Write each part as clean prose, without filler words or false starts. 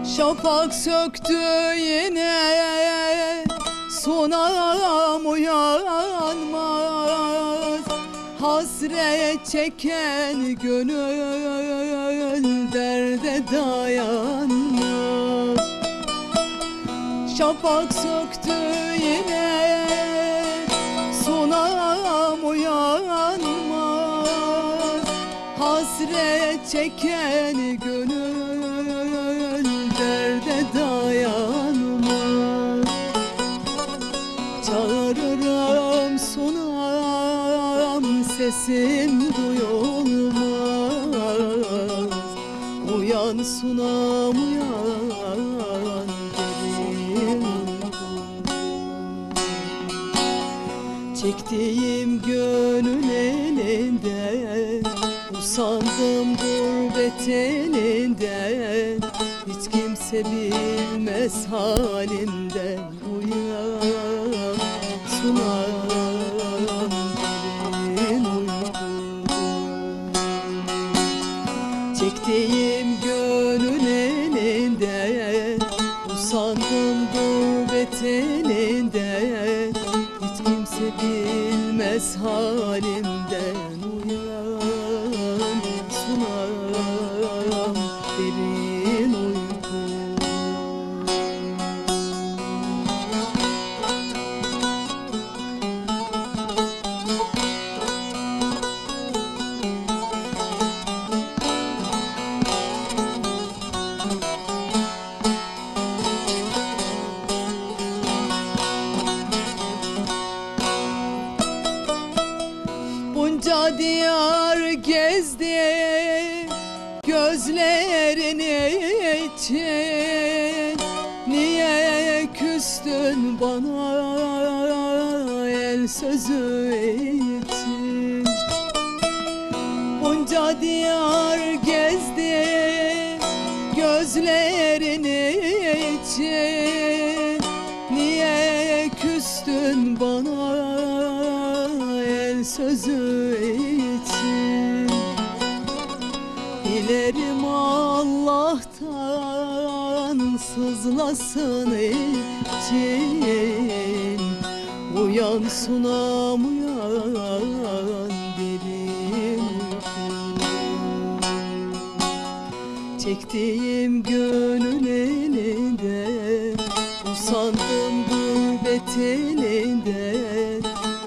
Şafak söktü yine, sonam uyanmaz. Hasret çeken gönül derde dayanmaz. Şafak söktü yine, sonam uyanmaz. Hasret çeken gönül derde dayanmaz. Çağırırım sonam, sesim duyulmaz. Uyan sunam uyan, derin çektiğim gönül elinden, usandım gurbet elinden. Hiç kimse bilmez halimden. Uyan sunam, derin uyku. Çektiğim gönül elinden, usandım gurbet elinden. Hiç kimse bilmez halimden. Uyan sunam, derin uyku. Bunca diyar gezdim gözlerin için. Niye küstün bana el sözü için? Bunca diyar gezdim gözlerin için. Niye küstün bana el sözü için? Dilerim Allah'tan sızlasın için. Uyan sunam uyan, derin uyku. Çektiğim gönül elinden, usandım gurbet elinden.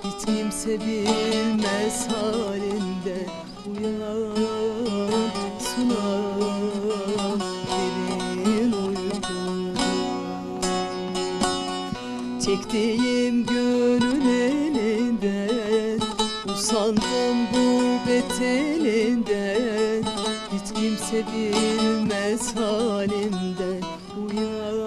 Hiç kimse bilmez halimden. Uyan sunam, derin uyku. Çektiğim gönül elinden, usandım gurbet elinden. Hiç kimse bilmez halimden. Uyan